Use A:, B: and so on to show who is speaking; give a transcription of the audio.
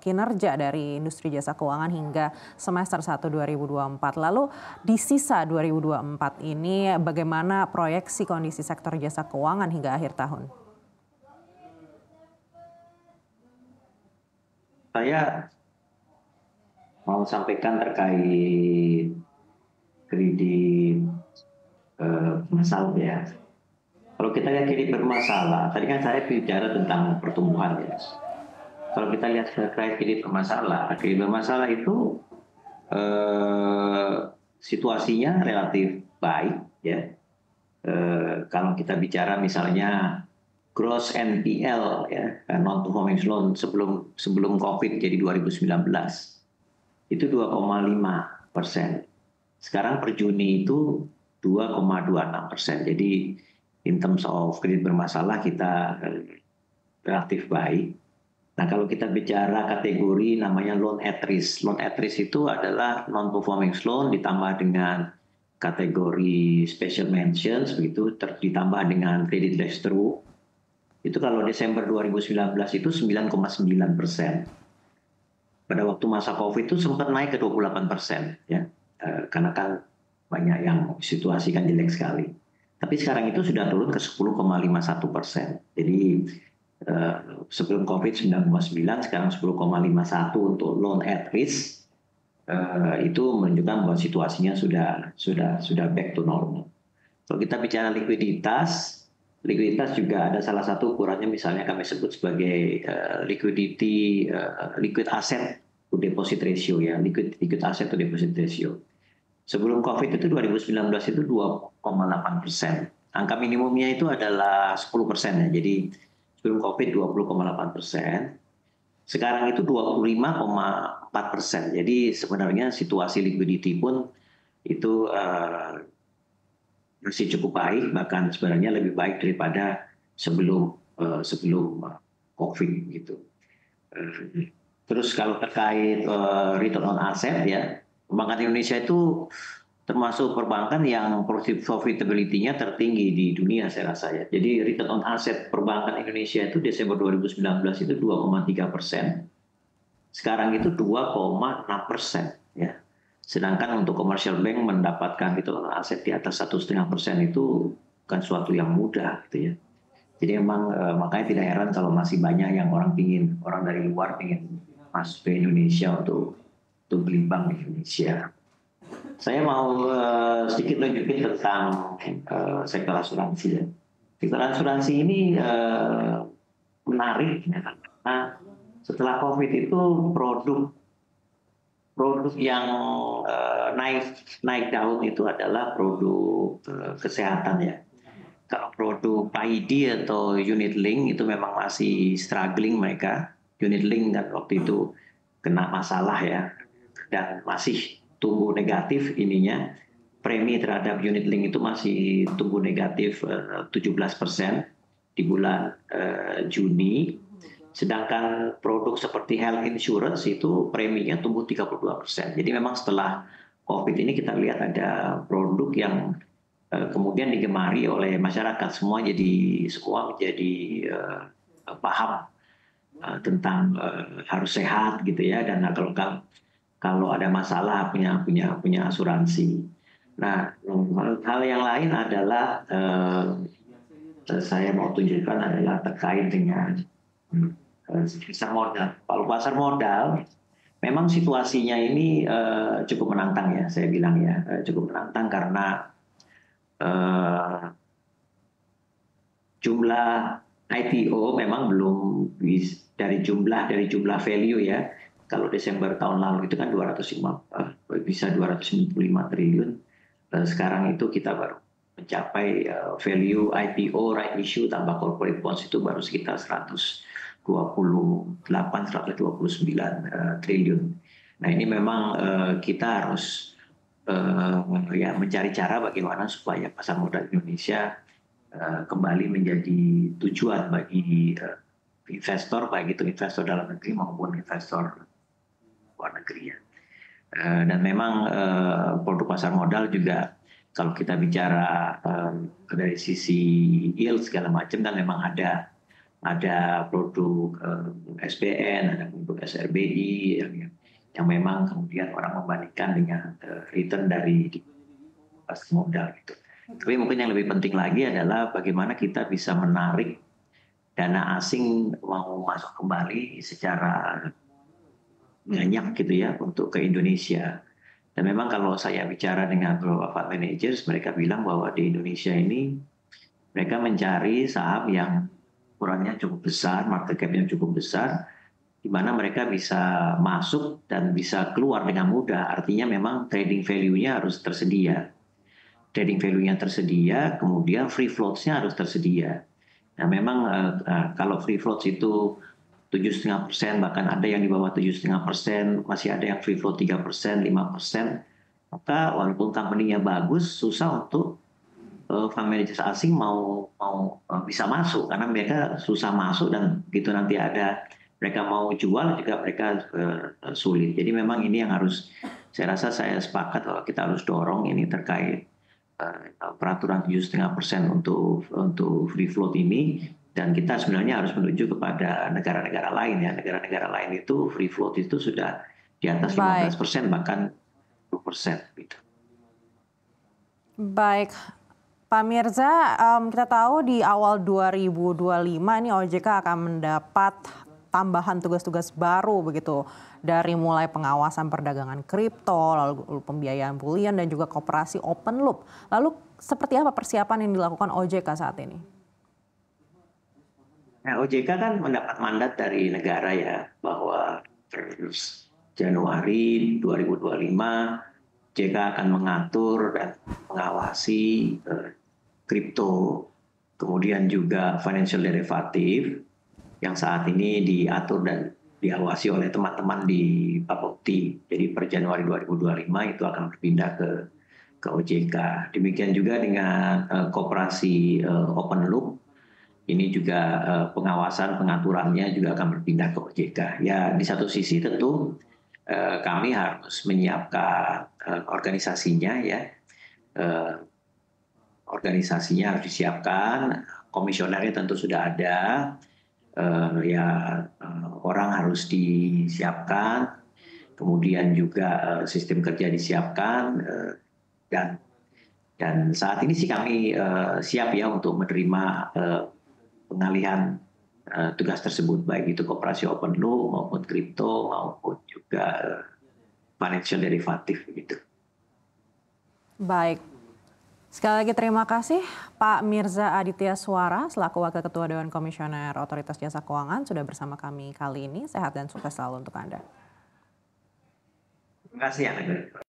A: Kinerja dari industri jasa keuangan hingga semester 1 2024. Lalu di sisa 2024 ini bagaimana proyeksi kondisi sektor jasa keuangan hingga akhir tahun?
B: Saya mau sampaikan terkait kredit bermasalah ya. Kalau kita lihat kredit bermasalah, tadi kan saya bicara tentang pertumbuhan ya. Kalau kita lihat terkait kredit bermasalah itu situasinya relatif baik ya. Kalau kita bicara misalnya gross NPL ya, non performing loan sebelum COVID jadi 2019 itu 2,5%. Sekarang per Juni itu 2,26%. Jadi in terms of kredit bermasalah kita relatif baik. Nah, kalau kita bicara kategori namanya loan at risk. Loan at risk itu adalah non-performing loan ditambah dengan kategori special mentions, begitu ditambah dengan credit pass-through. Itu kalau Desember 2019 itu 9,9%. Pada waktu masa COVID itu sempat naik ke 28%. Ya. Karena kan banyak yang situasi kan jelek sekali. Tapi sekarang itu sudah turun ke 10,51%. Jadi sebelum COVID 9,9, sekarang 10,51 untuk loan at risk, itu menunjukkan bahwa situasinya sudah back to normal. Kalau kita bicara likuiditas juga ada salah satu ukurannya, misalnya kami sebut sebagai liquid asset to deposit ratio ya, liquid asset to deposit ratio. Sebelum COVID itu 2019 itu 2,8%. Angka minimumnya itu adalah 10% ya. Jadi sebelum COVID 20,8%. Sekarang itu 25,4%. Jadi sebenarnya situasi liquidity pun itu masih cukup baik, bahkan sebenarnya lebih baik daripada sebelum COVID gitu. Terus kalau terkait return on asset ya, perbankan Indonesia itu termasuk perbankan yang profitability-nya tertinggi di dunia saya rasa ya. Jadi return on asset perbankan Indonesia itu Desember 2019 itu 2,3%. Sekarang itu 2,6% ya. Sedangkan untuk commercial bank mendapatkan return on asset di atas 1,5% itu bukan suatu yang mudah gitu ya. Jadi memang makanya tidak heran kalau masih banyak yang orang dari luar ingin masuk ke Indonesia untuk beli bank di Indonesia. Saya mau sedikit lanjutin tentang sektor asuransi ya. Sektor asuransi ini menarik ya, karena setelah COVID itu produk yang naik daun itu adalah produk kesehatan ya. Kalau produk PID atau unit link itu memang masih struggling mereka. Unit link kan waktu itu kena masalah ya, dan masih tumbuh negatif ininya. Premi terhadap unit link itu masih tumbuh negatif 17% di bulan Juni. Sedangkan produk seperti health insurance itu preminya tumbuh 32%. Jadi memang setelah COVID ini kita lihat ada produk yang kemudian digemari oleh masyarakat. Semua menjadi paham tentang harus sehat gitu ya, dan kalau ada masalah punya asuransi. Nah, hal yang lain adalah saya mau tunjukkan adalah terkait dengan pasar modal. Kalau pasar modal, memang situasinya ini cukup menantang ya, saya bilang ya, cukup menantang karena jumlah IPO memang belum dari jumlah value ya. Kalau Desember tahun lalu itu kan 295 triliun. Sekarang itu kita baru mencapai value IPO, right issue tambah corporate bonds itu baru sekitar 129 triliun. Nah, ini memang kita harus ya mencari cara bagaimana supaya pasar modal Indonesia kembali menjadi tujuan bagi investor, baik itu investor dalam negeri maupun investor luar negeri ya. Dan memang produk pasar modal juga kalau kita bicara dari sisi yield segala macam kan memang ada ada produk SBN, ada produk SRBI yang memang kemudian orang membandingkan dengan return dari pas modal gitu. Tapi mungkin yang lebih penting lagi adalah bagaimana kita bisa menarik dana asing mau masuk kembali secara banyak gitu ya untuk ke Indonesia. Dan memang kalau saya bicara dengan beberapa fund managers, mereka bilang bahwa di Indonesia ini mereka mencari saham yang ukurannya cukup besar, market cap-nya cukup besar, di mana mereka bisa masuk dan bisa keluar dengan mudah. Artinya memang trading value-nya harus tersedia. Trading value-nya tersedia, kemudian free floats-nya harus tersedia. Nah memang kalau free floats itu 7,5%, bahkan ada yang di bawah 7,5%, masih ada yang free float 3%, 5%, maka walaupun company-nya bagus, susah untuk fund manager asing mau bisa masuk karena mereka susah masuk dan gitu nanti ada mereka mau jual juga mereka sulit. Jadi memang ini yang harus saya rasa saya sepakat bahwa kita harus dorong ini terkait peraturan 7,5% untuk free float ini, dan kita sebenarnya harus menuju kepada negara-negara lain ya. Negara-negara lain itu free float itu sudah di atas 15%, bahkan 20% gitu.
A: Baik, Pak Mirza, kita tahu di awal 2025 ini OJK akan mendapat tambahan tugas-tugas baru begitu, dari mulai pengawasan perdagangan kripto, lalu pembiayaan bulian dan juga koperasi open loop. Lalu seperti apa persiapan yang dilakukan OJK saat ini?
B: Nah, OJK kan mendapat mandat dari negara ya bahwa Januari 2025 OJK akan mengatur dan mengawasi kripto, kemudian juga financial derivative yang saat ini diatur dan diawasi oleh teman-teman di Bapepti. Jadi per Januari 2025 itu akan berpindah ke OJK. Demikian juga dengan koperasi open loop, ini juga pengawasan pengaturannya juga akan berpindah ke OJK. Ya di satu sisi tentu kami harus menyiapkan organisasinya ya. Organisasinya harus disiapkan, komisionernya tentu sudah ada, orang harus disiapkan, kemudian juga sistem kerja disiapkan, dan saat ini sih kami siap ya untuk menerima pengalihan tugas tersebut, baik itu koperasi open loop maupun kripto maupun juga financial derivative gitu.
A: Baik. Sekali lagi terima kasih Pak Mirza Aditya Suara selaku Wakil Ketua Dewan Komisioner Otoritas Jasa Keuangan sudah bersama kami kali ini. Sehat dan sukses selalu untuk Anda.
B: Terima kasih Anda.